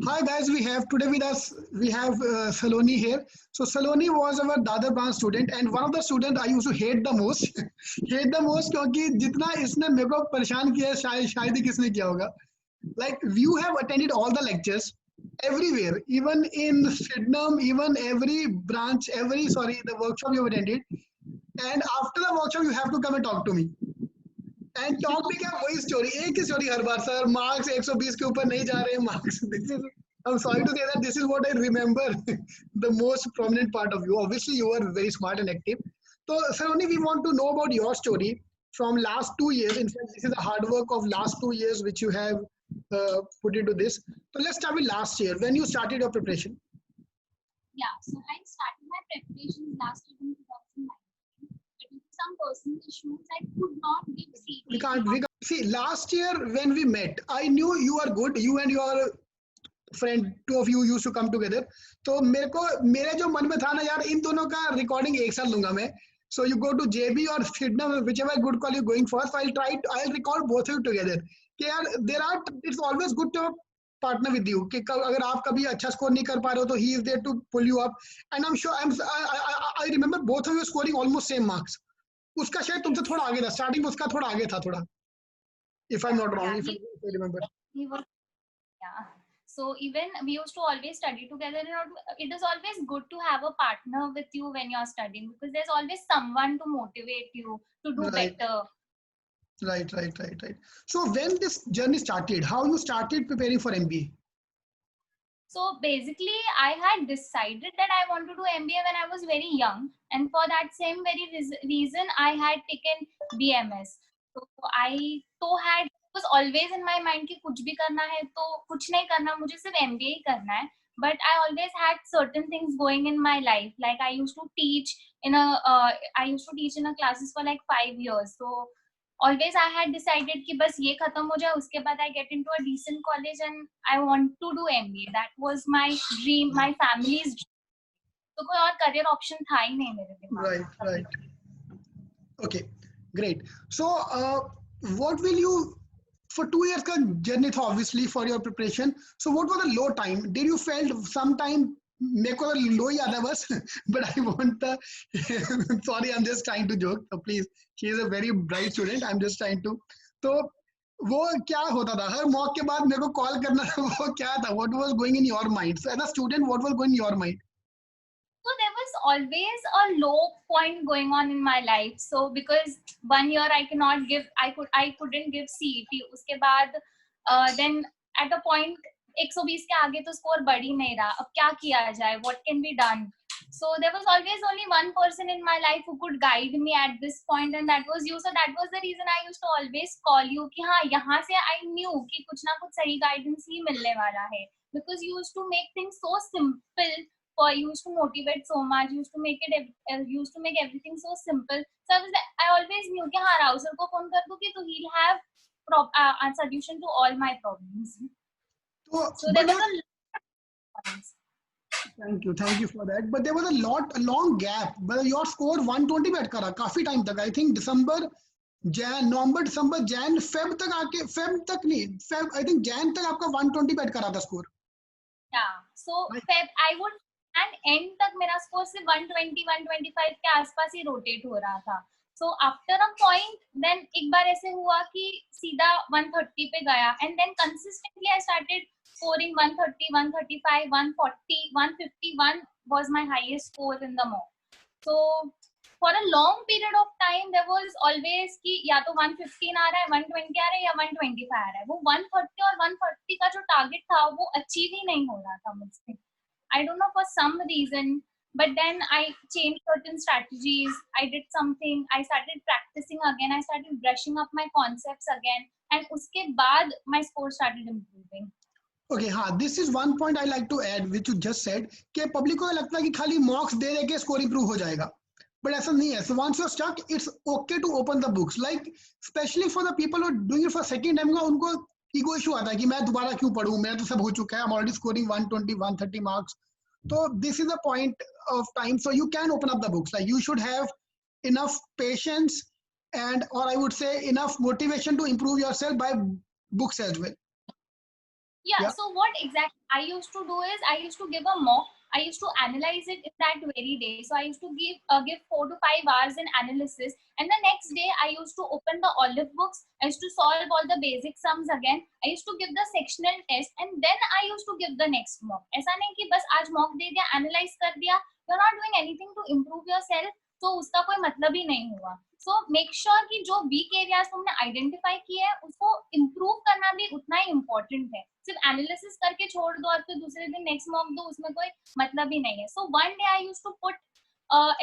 Hi guys, we have today with us we have Saloni here. So Saloni was our Dadar branch student and one of the student I used to hate the most. hate the most क्योंकि जितना इसने मेरे को परेशान किया है शायद ही किसने किया होगा. Like you have attended all the lectures everywhere, even in Sydenham, even every branch, every sorry the workshop you have attended. And after the workshop you have to come and talk to me. And top भी क्या वही story एक ही story हर बार sir marks 120 के ऊपर नहीं जा रहे marks this is I'm sorry to say that this is what I remember the most prominent part of you. Obviously, you are very smart and active. So, Saroni, we want to know about your story from last 2 years. In fact, this is the hard work of last 2 years which you have put into this. So, let's start with last year when you started your preparation. Yeah, so I started my preparations last year in 2019, but due to some personal issues, I could not give CT. We can't see last year when we met. I knew you are good. You and your friend two of you used to come together तो मेरे जो मन में था ना यार इन दोनों का रिकॉर्डिंग एक साथ लूंगा मैं so you go to J B और Sydenham whichever good call you going for so I record both of you together कि यार there are it's always good to partner with you कि अगर आप कभी अच्छा स्कोर नहीं कर पा रहे हो तो he is there to pull you up and I am sure I remember both of you scoring almost same marks उसका शायद तुमसे थोड़ा आगे था स्टार्टिंग में उसका थोड़ा आगे था थोड़ा if I am not wrong if I remember Yeah. So even we used to always study together. It is always good to have a partner with you when you're studying because there's always someone to motivate you to do better. Right. So when this journey started, how you started preparing for MBA? So basically, I had decided that I want to do MBA when I was very young, and for that same very reason, I had taken BMS. So I had was always in my mind कि कुछ भी करना है तो कुछ नहीं करना मुझे सिर्फ MBA ही करना है. But I always had certain things going in my life. Like I used to teach in a classes for like 5 years. So always I had decided कि बस ये खत्म हो जाए उसके बाद I get into a decent college and I want to do MBA. That was my dream, my family's dream. तो कोई और career option था ही नहीं मेरे दिमाग. Right. Okay, great. So what will you for 2 years का journey था obviously for your preparation. So what was the low time? Did you felt sometime मेरे को लो याद है बस but I want the sorry I'm just trying to joke so please she is a very bright student I'm just trying to तो वो क्या होता था हर मॉक के बाद मेरे को कॉल करना वो क्या था what was going in your mind so as a student what was going in your mind So there was always a low point going on in my life. So because 1 year I couldn't give CET. उसके बाद then at a point 120 के आगे तो score बढ़ ही नहीं रहा. अब क्या किया जाए? What can be done? So there was always only one person in my life who could guide me at this point, and that was you. So that was the reason I used to always call you कि हाँ यहाँ से I knew कि कुछ ना कुछ सही guidance ही मिलने वाला है. Because you used to make things so simple. For you used to motivate so much, you used to make everything so simple. So I always knew कि हाँ राहुल sir को phone कर दूँ कि तो he'll have a solution to all my problems. So there was a lot. Thank you for that. But there was a long gap. But your score 120 पे अटका रहा काफी टाइम तक. I think November December Jan Feb तक आके Feb तक नहीं Feb I think Jain तक आपका 120 पे अटका रहा था score. Yeah. So Feb I would and end तक मेरा स्कोर सिर्फ 120 125 के आसपास ही रोटेट हो रहा था. So after a point, then एक बार ऐसे हुआ कि सीधा 130 पे गया, and then consistently I started scoring 130, 135, 140, 151 was my highest score in the mock. So for a long period of time there was always कि या तो 115 आ रहा है, 120 आ रहा है या 125 आ रहा है. वो 130 और 140 का जो टारगेट था वो अचीव ही नहीं हो रहा था मुझसे. I don't know for some reason, but then I changed certain strategies. I did something. I started practicing again. I started brushing up my concepts again, and uske baad my score started improving. Okay, हाँ, this is one point I like to add, which you just said, कि public को लगता है कि खाली marks दे दे के score improve हो जाएगा. But ऐसा नहीं है. So once you're stuck, it's okay to open the books. Like especially for the people who are doing it for second time, उनको ego issue आता है कि मैं दोबारा क्यों पढ़ूं? मेरा तो सब हो चुका है. I'm already scoring 120, 130 marks. So this is a point of time. So you can open up the books. Like you should have enough patience and, or I would say, enough motivation to improve yourself by books as well. Yeah, Yeah. so what exactly I used to do is I used to give a mock. I used to analyze it in that very day. So I used to give 4 to 5 hours in analysis, and the next day I used to open the olive books. I used to solve all the basic sums again. I used to give the sectional test, and then I used to give the next mock. ऐसा नहीं कि बस आज mock दे दिया, analyze कर दिया. You're not doing anything to improve yourself, तो उसका कोई मतलब ही नहीं हुआ. सो मेक श्योर कि जो वीक एरियाज तुमने आइडेंटिफाई किए हैं उसको इम्प्रूव करना भी उतना ही इम्पोर्टेंट है. सिर्फ एनालिसिस करके छोड़ दो और फिर दूसरे दिन नेक्स्ट मॉक दो, उसमें कोई मतलब ही नहीं है. So one day I use to put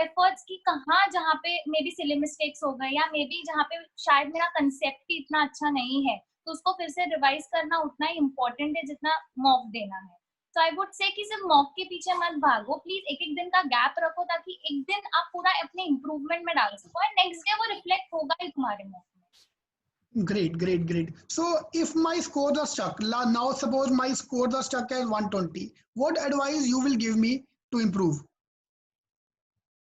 efforts की कहाँ जहाँ पे मे बी सिली मिस्टेक्स हो गए या मे बी जहाँ पे शायद मेरा कंसेप्ट ही इतना अच्छा नहीं है, तो उसको फिर से रिवाइज करना उतना ही इम्पोर्टेंट है जितना मॉक देना है. तो आई वुड से कि सिर्फ मॉक के पीछे मत भागो, प्लीज एक एक दिन का गैप रखो ताकि एक दिन आप पूरा अपने इम्प्रूवमेंट में डाल सको और नेक्स्ट डे वो रिफ्लेक्ट होगा ही तुम्हारे मॉक में. Great, great, great. So if my scores are stuck, now suppose my scores are stuck at 120, what advice you will give me to improve?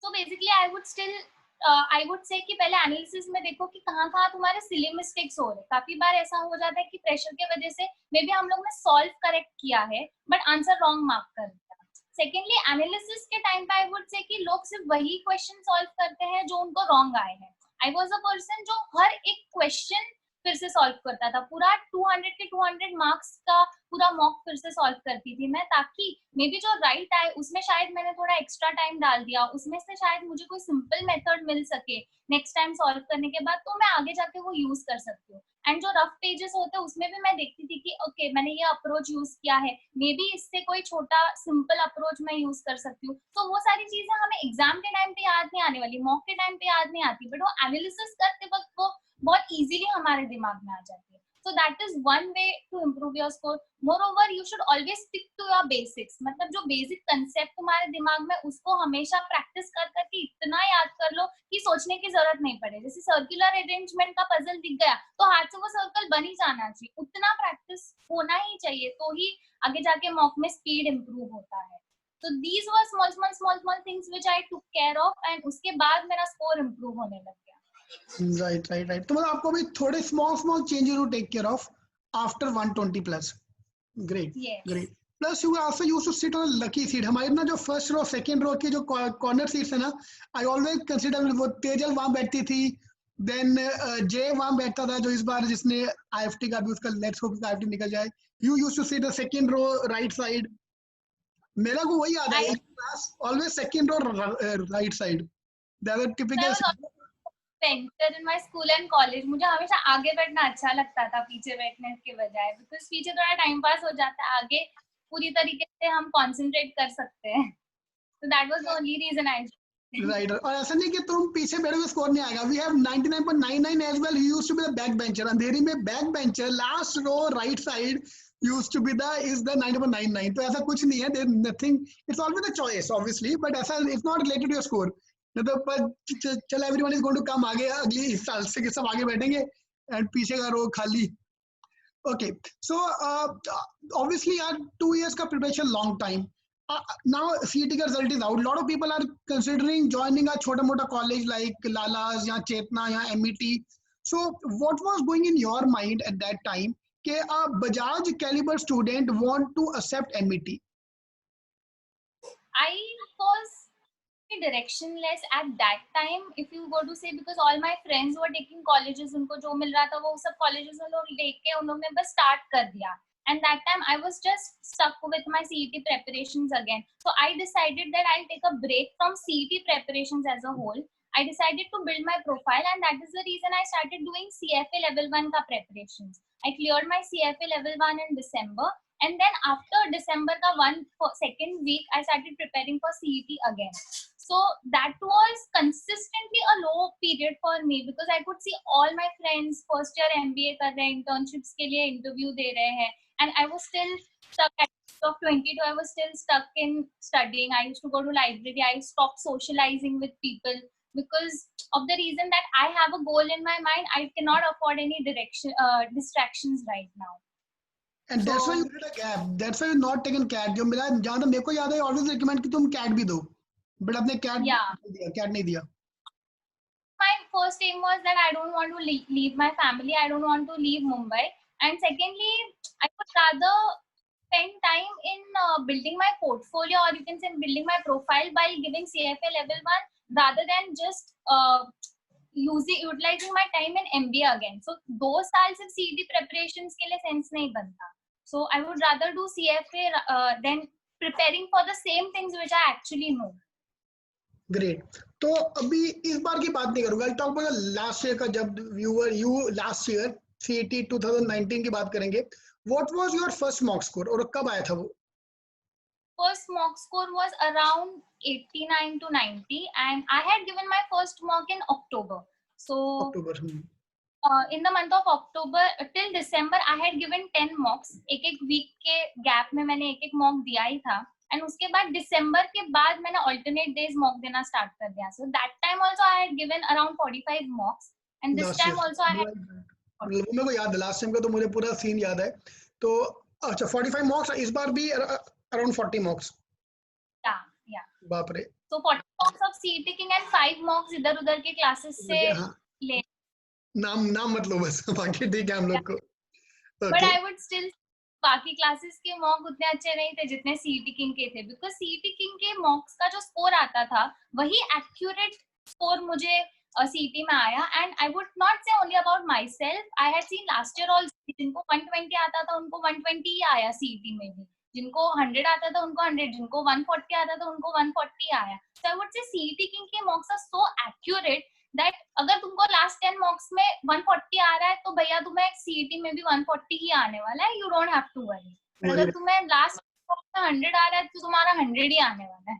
So basically I would say कि पहले analysis में देखो कि कहाँ कहाँ तुम्हारे silly mistakes हो रहे हैं. काफी बार ऐसा हो जाता है कि प्रेशर के वजह से मे बी हम लोग ने सॉल्व करेक्ट किया है बट आंसर रॉन्ग मार्क कर दिया. सेकेंडली एनालिसिस के टाइम पे आई वुड से कि लोग सिर्फ वही क्वेश्चन सॉल्व करते हैं जो उनको रॉन्ग आए हैं. आई वॉज अ पर्सन जो हर एक क्वेश्चन फिर से सॉल्व करता था. पूरा 200 के 200 मार्क्स का पूरा मॉक फिर से सॉल्व करती थी मैं, ताकि मे बी जो राइट आए उसमें शायद मैंने थोड़ा एक्स्ट्रा टाइम डाल दिया, उसमें से शायद मुझे कोई सिंपल मेथड मिल सके नेक्स्ट टाइम सॉल्व करने के बाद, तो मैं आगे जाके वो यूज कर सकती हूँ. एंड जो रफ पेजेस होते हैं उसमें भी मैं देखती थी कि ओके मैंने ये अप्रोच यूज किया है, मे बी इससे कोई छोटा सिंपल अप्रोच मैं यूज कर सकती हूँ. तो वो सारी चीजें हमें एग्जाम के टाइम पे याद नहीं आने वाली, मॉक के टाइम पे याद नहीं आती, बट वो एनालिसिस करते वक्त वो बहुत इजीली हमारे दिमाग में आ जाती है. So that is one way to improve your score. Moreover, you should always stick to your basics. मतलब जो बेसिक कंसेप्ट तुम्हारे दिमाग में उसको हमेशा प्रैक्टिस कर करके इतना याद कर लो कि सोचने की जरूरत नहीं पड़े. जैसे सर्कुलर अरेंजमेंट का पजल दिख गया तो हाथ से वो सर्कल बन ही जाना चाहिए. उतना प्रैक्टिस होना ही चाहिए, तो ही आगे जाके मॉक में स्पीड इम्प्रूव होता है. So these were small things which I took care of, and उसके बाद मेरा स्कोर इम्प्रूव होने लग गया. Right. तो मतलब आपको भी थोड़े small changes to take care of after 120 plus. Great. Yes. Great. Plus you also used to sit on a lucky seat. हमारी ना जो first row, second row की जो corner seats है ना, I always consider वो तेजल वहाँ बैठती थी, then जय वहाँ बैठता था जो इस बार जिसने IFT का भी उसका let's hope IFT निकल जाए. You used to sit the second row right side. मेरा को वही याद है, class always second row right side. That was typical. Painter in my school and college. मुझे हमेशा आगे बैठना अच्छा लगता था पीछे बैठने के बजाय, बिकॉज पीछे थोड़ा टाइम पास हो जाता है, आगे पूरी तरीके से हम कंसंट्रेट कर सकते हैं. So that was the only reason I. Right. और ऐसा नहीं कि तुम पीछे बैठोगे स्कोर नहीं आएगा. We have 99.99 as well. He used to be the back bencher. Andheri में back bencher last row right side used to be the is the 90.99. तो ऐसा कुछ नहीं है. There nothing. It's always a choice obviously, but ऐसा it's not related to your score. तो पर चल everyone is going to come आगे अगली इस साल से कि सब आगे बैठेंगे एंड पीछे का रो खाली. Okay, so obviously our 2 years का preparation long time. Now CET का result is out. Lot of people are considering joining a छोटा मोटा college like Lala's या Chetna या MET. So what was going in your mind at that time कि a Bajaj caliber student want to accept MET? I was directionless at that time, if you go to say, because all my friends were taking colleges. उनको जो मिल रहा था वो सब colleges में लोग लेके उन्होंने बस start कर दिया. And that time I was just stuck with my CET preparations again. So I decided that I'll take a break from CET preparations as a whole. I decided to build my profile, and that is the reason I started doing CFA level 1 ka preparations. I cleared my CFA level 1 in December, and then after December ka second week I started preparing for CET again. So that was consistently a low period for me, because I could see all my friends first year MBA कर रहे हैं, internships के लिए interview दे रहे हैं, and I was still stuck at of 22. I was still stuck in studying. I used to go to library. I stopped socializing with people because of the reason that I have a goal in my mind. I cannot afford any distractions right now. And that's why you did a gap. That's why you not taken CAT. जो मिला जहाँ तक मेरे को याद है always recommend कि तुम CAT भी दो. But आपने CAT नहीं दिया. My first aim was that I don't want to leave my family. I don't want to leave Mumbai. And secondly, I would rather building my portfolio, or you can say building my profile while giving CFA level 1, rather than just utilizing my time in MBA again. So 2 साल सिर्फ CET preparations के लिए sense नहीं बनता. So I would rather do CFA than preparing for the same things which I actually know. Great. तो अभी इस बार की बात नहीं करूंगा. I'll talk about last year का, जब you last year CET 2019 की बात करेंगे. What was your first mock score और कब आया था वो? First mock score was around 89 to 90, and I had given my first mock in October. So October. In the month of October till December I had given 10 mocks. एक week के gap में मैंने एक mock दिया ही था, and उसके बाद December के बाद मैंने alternate days mock देना start कर दिया. So that time also I had given around 45 mocks, and this Last time year. also I had. मेरे को याद है, लास्ट टाइम का तो मुझे पूरा सीन याद है. तो अच्छा 45 मॉक्स, इस बार भी अराउंड 40 मॉक्स. Yeah. बाप रे. So 40 mocks of CET king and 5 mocks इधर उधर के classes से ले. नाम मत लो बस, बाकी ठीक है हम लोग को. But I would still, बाकी classes के mock उतने अच्छे नहीं थे जितने CET king के थे, because CET king के mocks का जो score आता था वही accurate score मुझे CET में आया. And I would not say only about myself. I had seen last year also, जिनको 120 आता था उनको 120 ही आया CET में भी, जिनको 100 आता था उनको 100, जिनको 140 आता था उनको 140 आया. So I would say CET king के mocks are so accurate that अगर तुमको लास्ट 10 मॉक्स में 140 आ रहा है तो भैया तुम्हें CET में भी 140 ही आने वाला है. You don't have to worry. अगर तुम्हें लास्ट में 100 आ रहा है तो तुम्हारा 100 ही आने वाला है.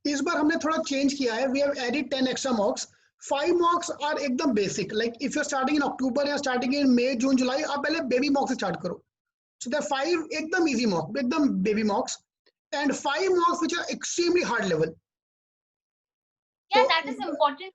इस बार हमने थोड़ा चेंज किया है. We have added 10 extra mocks. 5 mocks are एकदम basic. Like if you are starting in October या स्टार्टिंग इन मई जून जुलाई, आप पहले बेबी मॉक्स से स्टार्ट करो. सो द 5 एकदम इजी मॉक, एकदम baby mocks, and 5 mocks which are extremely hard level. या दैट इज इंपॉर्टेंट.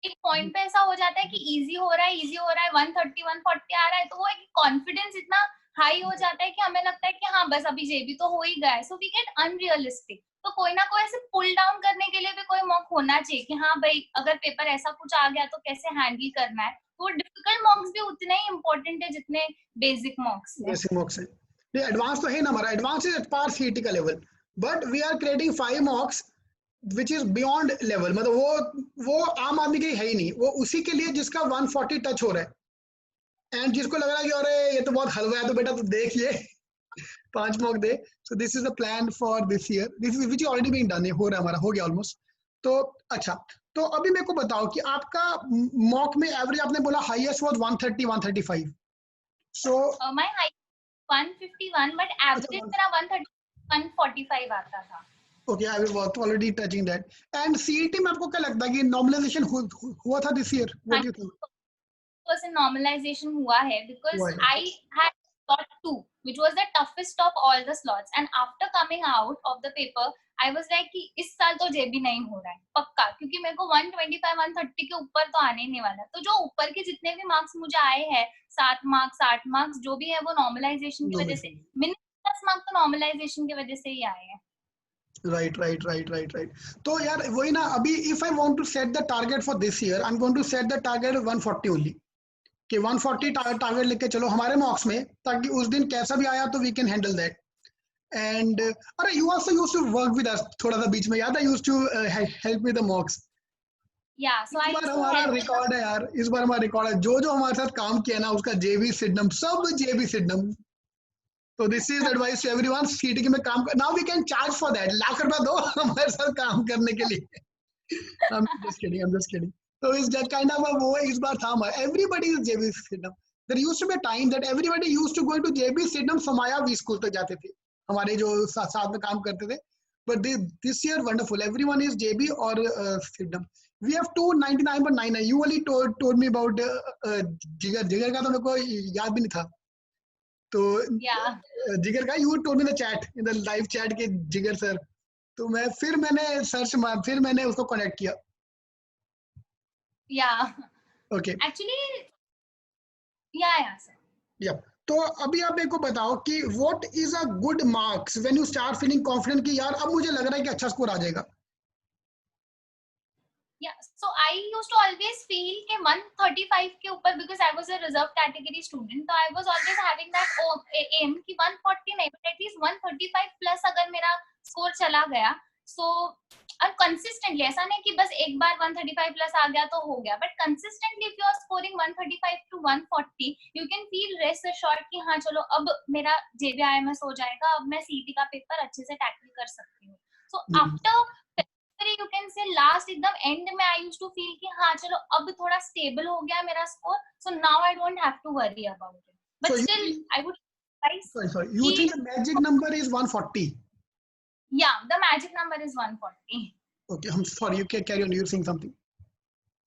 एक पॉइंट पे ऐसा हो जाता है कि इजी हो रहा है 130 140 आ रहा है, तो वो एक कॉन्फिडेंस इतना हाई हो जाता है कि हमें लगता है कि हाँ बस अभी जेबी तो हो ही गया है. So we get unrealistic. तो कोई ना कोई ऐसे पुल डाउन करने के लिए भी कोई मॉक होना चाहिए कि हाँ भाई अगर पेपर ऐसा कुछ आ गया तो कैसे हैंडल करना है. तो डिफिकल्ट मॉक्स भी उतने ही इंपॉर्टेंट है जितने बेसिक मॉक्स हैं. बेसिक मॉक्स है. एडवांस तो है ना, हमारा advance is at par CET का level, but we are creating 5 mocks which is beyond level. मतलब वो आम आदमी के है ही नहीं. वो उसी के लिए जिसका 140 टच हो रहा है, एंड जिसको लग रहा है कि अरे ये तो बहुत हलवा है, तो बेटा तू देख ये 5 mock they. So this is the plan for this year. This is which is already being done. हो रहा है, हमारा हो गया ऑलमोस्ट. तो अच्छा, तो अभी मेरे को बताओ कि आपका मॉक में एवरेज आपने बोला highest was 130 135. So my high 151, but average मेरा 130 145 आता था. Okay, I was already touching that. And CET में आपको क्या लगता है कि normalization हुआ था this year? What do you think? % normalization हुआ है, because I had slot 2, which was the toughest of all the slots, and after coming out of the paper, I was like कि इस साल तो JB नहीं हो रहा है पक्का, क्योंकि मेरे को 125 130 के ऊपर तो आने ही नहीं वाला. तो जो ऊपर के जितने भी मार्क्स मुझे आए हैं, 7 मार्क्स 8 मार्क्स जो भी है, वो नॉर्मलाइजेशन की वजह से, मिनिमम 10 मार्क्स तो नॉर्मलाइजेशन की वजह से ही आए हैं. Right. तो यार वही ना, अभी if I want to set the target for this year, I'm going to set the target 140 only. कि 140 टारगेट लेके चलो हमारे मॉक्स में, ताकि उस दिन कैसा भी आया तो we can handle that. And अरे you also used to work with us थोड़ा सा बीच में, याद है? used to help with the mocks. Yeah, so इस बार हमारा रिकॉर्ड है यार, इस बार हमारा रिकॉर्ड है. जो हमारे साथ काम किया ना, उसका JB सिडनम, सब JB सिडनम. तो this is advice to everyone. सीटी में काम कर, now we can charge for that. Lakh रुपया दो हमारे साथ काम करने के लिए. I'm just kidding. So it's just kind of वो इस बार था हमारा. Everybody is JB Sydenham. There used to be a time that everybody used to go into JB Sydenham Samaya V school तक जाते थे, हमारे जो साथ में काम करते थे. But this year wonderful. Everyone is JB or Sydenham. We have 299.99. You only told me about जिगर का तो मेरे को याद भी नहीं था. तो जिगर का you told me in the chat, in the live chat के जिगर सर. तो मैंने सर्च मार, फिर मैंने उसको कनेक्ट किया. Okay. Actually, sir. Yeah. तो अभी आप मेरे को बताओ कि what is a good marks when you start feeling confident कि यार अब मुझे लग रहा है कि अच्छा स्कोर आ जाएगा. Yeah, so I used to always feel कि 135 के ऊपर, because I was a reserve category student, so I was always having that aim कि 140 नहीं, but at least at least 135 plus अगर मेरा स्कोर चला गया, सो और कंसिस्टेंटली, ऐसा नहीं कि बस एक बार 135 प्लस आ गया तो हो गया, but consistently if you are scoring 135 to 140, you can feel rest assured कि हाँ चलो अब मेरा JBIMS हो जाएगा, अब मैं CET का पेपर अच्छे से टैकल कर सकती हूँ. So after you can say last एकदम एंड में आई यूज्ड टू फील कि हाँ चलो अब थोड़ा स्टेबल हो गया मेरा score, so now I don't have to worry about it, but still I would sorry, you think the magic number is 140? Yeah, the magic number is 140. Okay, I'm sorry, you can carry on, you're saying something.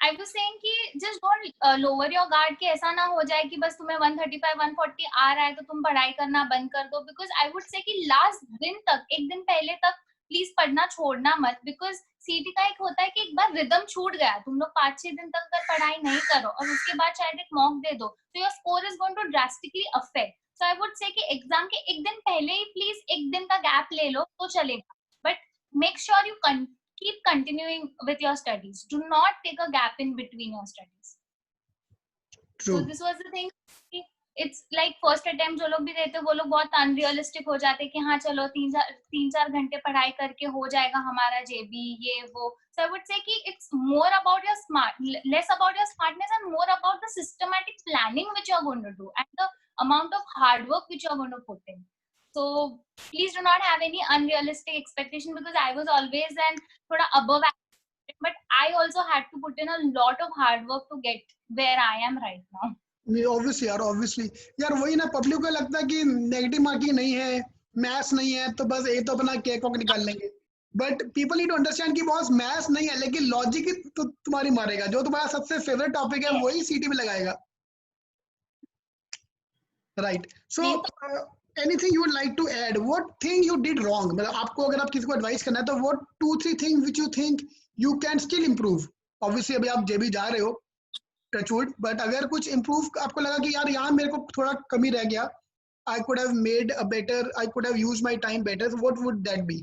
I was saying कि just don't lower your guard, कि ऐसा ना हो जाए कि बस तुम्हें 135 140 आ रहा है तो तुम पढ़ाई करना बंद कर दो, because I would say कि लास्ट दिन तक, एक दिन पहले तक प्लीज पढ़ना छोड़ना मत, because CET का एक होता है कि एक बार रिदम छूट गया, तुम लोग 5-6 दिन तक अगर पढ़ाई नहीं करो और उसके बाद शायद एक मॉक दे दो, तो your score is going to drastically affect. So I would say कि एग्जाम के एक दिन पहले ही प्लीज एक दिन का गैप ले लो तो चलेगा, but make sure you keep continuing with your studies. Do not take a gap in between your studies. True. So this was the thing. It's like first attempt जो लोग भी देते वो लोग बहुत unrealistic हो जाते कि हाँ चलो 3-4 घंटे पढ़ाई करके हो जाएगा हमारा JB ये वो. So I would say कि it's more about your less about your smartness and more about the systematic planning which you are going to do and the amount of hard work which you are going to put in. So please do not have any unrealistic expectation, because I was always thoda above average, but I also had to put in a lot of hard work to get where I am right now. Obviously यार वही ना, public को लगता है कि negative marking नहीं है, maths नहीं है तो बस ये तो अपना केक वॉक निकाल लेंगे, but people need to understand कि बॉस मैथ्स नहीं है लेकिन लॉजिक ही तो तुम्हारी मारेगा, जो तुम्हारा सबसे फेवरेट टॉपिक है वही CET में लगाएगा, right? So anything you would like to add? What thing you did wrong? मतलब आपको अगर आप किसी को एडवाइस करना है तो what 2-3 things which you think you can still improve? Obviously अभी आप JB जा रहे हो, touchwood, but अगर कुछ improve आपको लगा कि यार यहाँ मेरे को थोड़ा कमी रह गया, I could have made a better, I could have used my time better, so what would that be?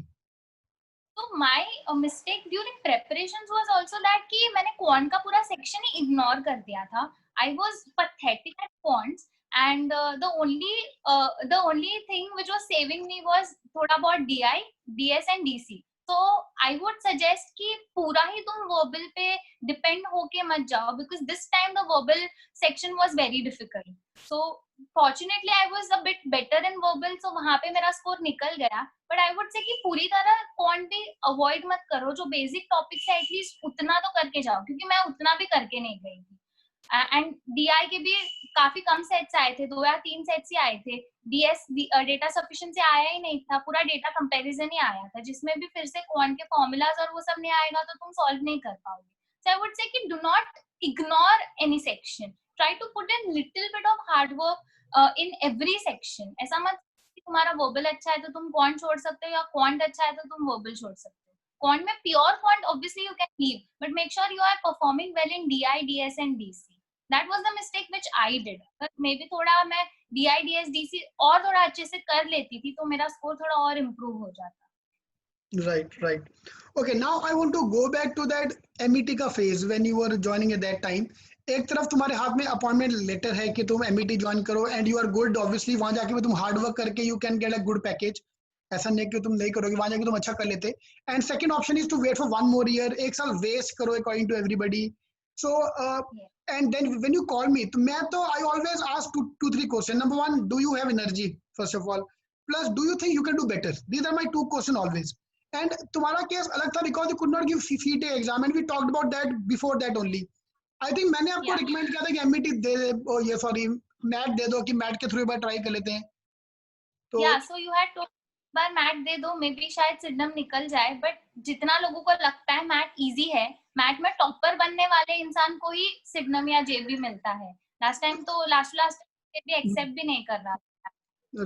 So my mistake during preparations was also that कि मैंने quant का पूरा section ही ignore कर दिया था. I was pathetic at quants. And the only thing which was saving me was thoda बहुत DI, DS and DC. So I would suggest कि पूरा ही तुम verbal पे depend होके मत जाओ, because this time the verbal section was very difficult. So fortunately I was a bit better in verbal, so वहाँ पे मेरा score निकल गया. But I would say कि पूरी तरह quant भी avoid मत करो, जो basic topics है at least उतना तो करके जाओ, क्योंकि मैं उतना भी करके नहीं गई थी. एंड DI के भी काफी कम सेट्स आए थे, 2 या 3 सेट्स ही आए थे. DS डेटा सफिशिएंसी आया ही नहीं था, पूरा डेटा कंपैरिजन ही आया था, जिसमें भी फिर से क्वांट के फॉर्मूलाज और वो सब नहीं आएगा तो तुम सॉल्व नहीं कर पाओगे. सो आई वुड से कि do not ignore any section, try to put in little bit of hard work in every section. ऐसा मत कि तुम्हारा वर्बल अच्छा है तो तुम क्वांट छोड़ सकते हो, या क्वांट अच्छा है तो तुम वर्बल छोड़ सकते हो. क्वांट में pure quant obviously you can leave, but make sure you are performing well in DI, DS एंड DC. That was the mistake which I did. But maybe थोड़ा मैं DI, DS, DC और थोड़ा अच्छे से कर लेती थी तो मेरा स्कोर थोड़ा और improve हो जाता. Right. Okay, now I want to go back to that MET का phase when you were joining at that time. एक तरफ तुम्हारे हाथ में अपॉइंटमेंट लेटर है कि तुम MET ज्वाइन करो and you are good, obviously वहां जाके भी तुम हार्ड वर्क करके you can get a good package, ऐसा नहीं कि तुम नहीं करोगे, वहां जाके तुम अच्छा कर लेते. And second option is to wait for 1 more year, एक साल वेस्ट करो according to everybody. So and then when you call me, I always ask 2-3 questions. Number 1, do you have energy, first of all, plus do you think you can do better? These are my 2 questions always. And तुम्हारा case अलग था because you could not give CET exam, and we talked about that before that only. I think मैंने आपको recommend किया था कि MET दे mat दे दो, कि मैट के थ्रू एक बार ट्राई कर लेते हैं. तो yeah, so you had to बार मैट दे दो, मे बी शायद सिडनम निकल जाए, बट जितना लोगों को लगता है मैट इजी है, मैट में टॉपर बनने वाले इंसान को ही सिडनम या JB मिलता है. लास्ट टाइम तो लास्ट भी एक्सेप्ट भी नहीं कर रहा था.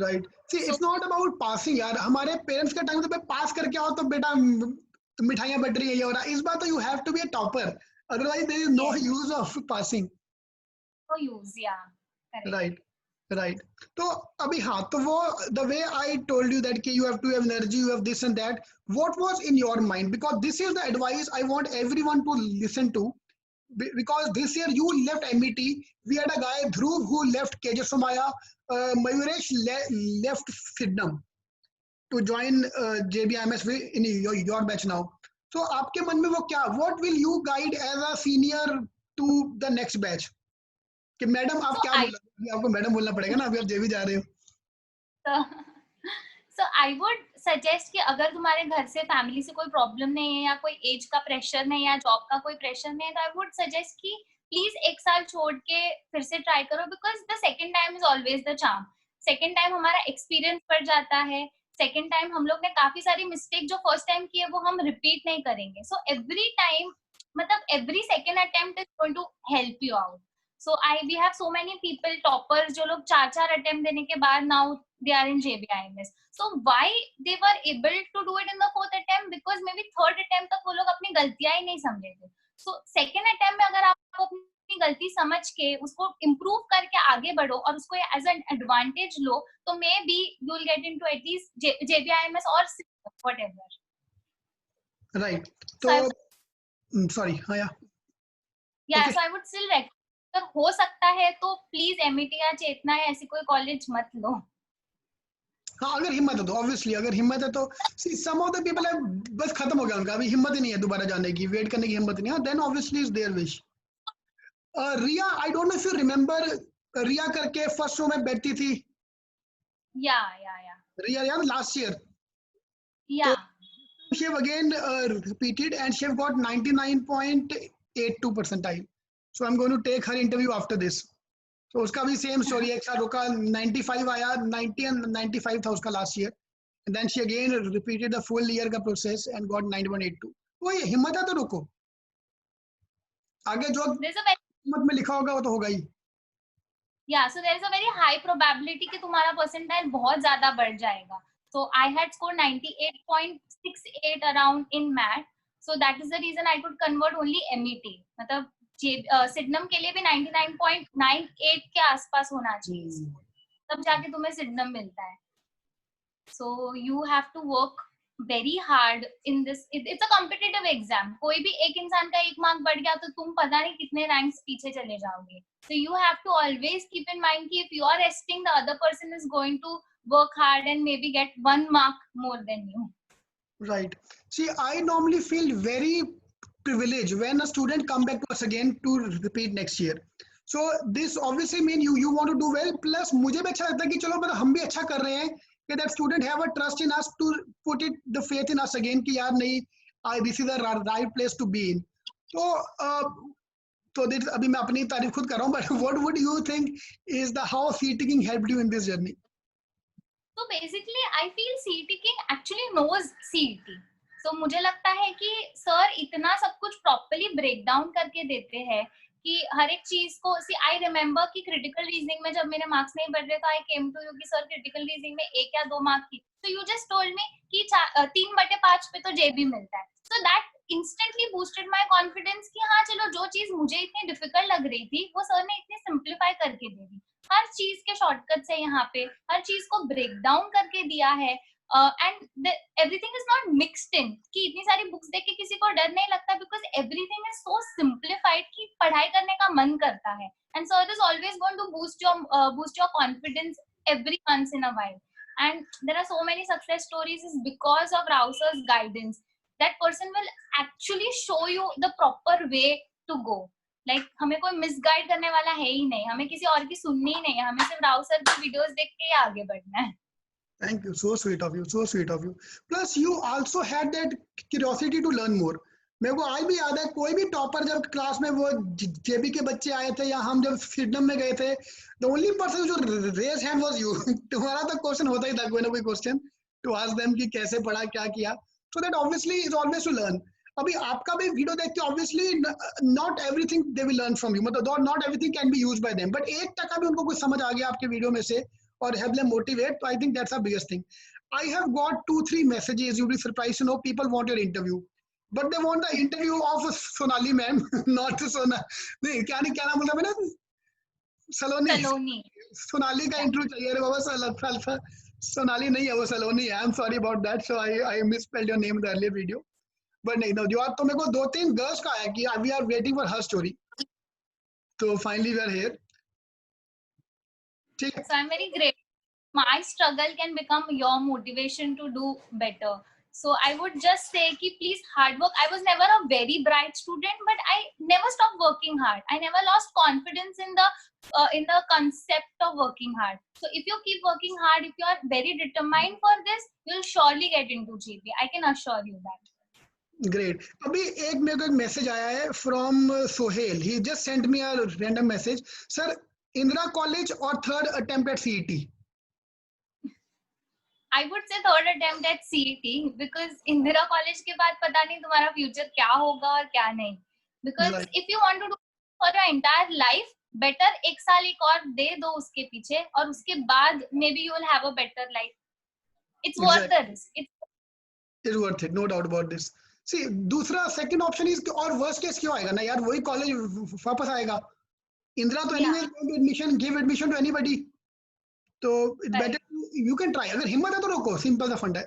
Right, see it's not about passing यार. हमारे पेरेंट्स के टाइम पे पास करके आओ तो बेटा मिठाइयां बट रही है ये हो रहा. इस बार तो you have to be a topper, otherwise there is no use of passing. No use, या राइट. तो अभी हाँ, तो वो the way I told you that you have to have energy, you have this and that, what was in your mind? Because this is the advice I want everyone to listen to, because this year you left MET. We had a guy Dhruv who left KJ Somaya, Mayuresh left Sidnam. to join JBIMS in your batch now. So आपके मन में वो क्या, what will you guide as a senior to the next batch? कि madam आप क्या बोलोगे? आपको मैडम बोलना पड़ेगा ना, अभी आप जेबी जा रहे हो. So I would suggest कि अगर तुम्हारे घर से फैमिली से कोई प्रॉब्लम नहीं है या कोई एज का प्रेशर नहीं या जॉब का कोई प्रेशर नहीं है, तो आई वुड सजेस्ट कि प्लीज एक साल छोड़ के फिर से ट्राई करो, because the second time is always the charm. Second time हमारा एक्सपीरियंस बढ़ जाता है. सेकेंड टाइम हम लोग ने काफी सारी मिस्टेक जो फर्स्ट टाइम की है वो हम रिपीट नहीं करेंगे. सो एवरी टाइम, मतलब every second attempt is going to help you out. So we have so many people toppers जो लोग 4 attempt देने के बाद now they are in JBIMS. So why they were able to do it in the 4th attempt? Because maybe 3rd attempt तक वो लोग अपनी गलतियां ही नहीं समझे थे. So second attempt में अगर आप अपनी गलती समझ के उसको improve करके आगे बढ़ो और उसको as an advantage लो, तो maybe you will get into at least JBIMS or whatever. Right. So sorry. Yeah. Yeah. Okay. So I would still recommend, अगर हो सकता है तो प्लीज एमईटी या चेतना या ऐसी कोई कॉलेज मत लो. हाँ, अगर हिम्मत है तो ऑब्वियसली, अगर हिम्मत है तो सी सम ऑफ द पीपल है बस खत्म हो गया उनका, अभी हिम्मत ही नहीं है दोबारा जाने की, वेट करने की हिम्मत नहीं है, then obviously is there wish. Riya, I don't know if you remember, Riya करके फर्स्ट रो में बैठती थी. या रिया यार last year. Yeah she have again repeated and she have got 99.82 percentile. So I'm going to take her interview after this. So उसका भी same story है, एक साल रुका, 95 आया, 90 and 95 था उसका last year, and then she again repeated the full year का प्रोसेस and got 91.82. वो ये हिम्मत है तो रुको, आगे जो हिम्मत में लिखा होगा वो तो होगा ही. Yeah, so there is a very high probability कि तुम्हारा परसेंटाइल बहुत ज्यादा बढ़ जाएगा. So I had scored 98.68 around in math. So that is the reason I could convert only MET. मतलब सिडनम के लिए भी 99.98 के आसपास होना चाहिए, तब जाके तुम्हें सिडनम मिलता है. So you have to work very hard in this. It's a competitive exam. कोई भी एक इंसान का 1 मार्क बढ़ गया तो तुम पता नहीं कितने रैंक्स पीछे चले जाओगे. So you have to always keep in mind कि if you are resting, the other person is going to work hard and maybe get 1 mark more than you. Right. See, I normally feel very privileged when a student come back to us again to repeat next year. So this obviously mean you want to do well. Plus मुझे भी अच्छा लगता है कि चलो मतलब हम भी अच्छा कर रहे हैं, कि that student have a trust in us to put it the faith in us again कि यार नहीं, this is the right place to be in. So this अभी मैं अपनी तारीफ खुद कर रहा हूँ, but what would you think is the how CTing helped you in this journey? So basically I feel CTing actually knows CET. So मुझे लगता है कि सर इतना सब कुछ प्रॉपर्ली ब्रेक डाउन करके देते हैं कि हर एक चीज को. सी आई रिमेम्बर कि क्रिटिकल रीजनिंग में जब मेरे मार्क्स नहीं बढ़ रहे तो आई केम टू यू कि सर क्रिटिकल रीजनिंग में 1 या 2 मार्क थी. So you just told me कि 3/5 पे तो JB मिलता है. So that instantly boosted my confidence कि हाँ चलो जो चीज मुझे इतनी डिफिकल्ट लग रही थी वो सर ने इतनी सिंप्लीफाई करके दे दी. हर चीज के शॉर्टकट्स है यहाँ पे, हर चीज को ब्रेक डाउन करके दिया है. And everything is not mixed इन कि इतनी सारी बुक्स देख के किसी को डर नहीं लगता, because everything is so simplified कि पढ़ाई करने का मन करता है. And so it is always going to boost your confidence every once in a while. And there are so many success stories is because of Rao sir's guidance. That person will actually show you the proper way to go. Like हमें कोई misguide करने वाला है ही नहीं, हमें किसी और की सुननी ही नहीं है, हमें सिर्फ राव सर की वीडियोस देख के ही आगे बढ़ना है. Thank you. So sweet of you. So sweet of you. Plus, you also had that curiosity to learn more. मेरे को आज भी याद है, कोई भी टॉपर जब क्लास में वो जेबी के बच्चे आए थे या हम जब सिडनम में गए थे, the only person जो raise hand was you. तुम्हारा तो क्वेश्चन होता ही था, कोई ना कोई क्वेश्चन to ask them कि कैसे पढ़ा, क्या किया. So that obviously is always to learn. अभी आपका भी वीडियो देख के obviously not everything they will learn from you. मतलब not everything can be used by them. But 1% भी उनको कुछ समझ आ गया आपके वीडियो में से or help them motivate. So I think that's the biggest thing. I have got 2-3 messages. You'll be surprised to know people want your interview, but they want the interview of Sonali ma'am, not Sona. नहीं क्या नाम बोला मैंने? सलोनी. सोनाली का interview चाहिए रे बाबा. सोनाली नहीं है वो, सलोनी है. I'm sorry about that. So I misspelled your name in the earlier video. But नहीं, no, जो तो मेरे को 2-3 गर्ल्स का है कि we are waiting for her story. So finally we are here. So I'm very grateful my struggle can become your motivation to do better. So I would just say ki please hard work. I was never a very bright student, but I never stopped working hard. I never lost confidence in the concept of working hard. So if you keep working hard, if you are very determined for this, you'll surely get into GB. I can assure you that. Great. अभी एक मेरे को एक message आया है from Sohail. He just sent me a random message. Sir, Indira college और third attempt at CET? I would say third attempt at CET because Indira College के बाद पता नहीं तुम्हारा फ्यूचर क्या होगा और क्या नहीं. Because Right. if you want to do for your entire life, better एक साल एक और दे दो उसके पीछे और उसके बाद maybe you will have a better life. It's worth the risk. It's worth it, no doubt about this. See, दूसरा second option is और worst case क्यों आएगा ना यार, वही कॉलेज वापस आएगा. इंदिरा तो anyway is going to admission, give admission to anybody. तो it's better you can try. अगर हिम्मत है तो रोको, सिंपल सा फंड है.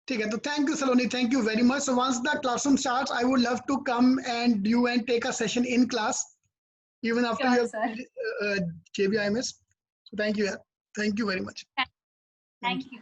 ठीक है, तो thank you Saloni, thank you very much. So once the classroom starts, I would love to come and you and take a session in class even after Sure, your JBIMS. So thank you very much. Thank you.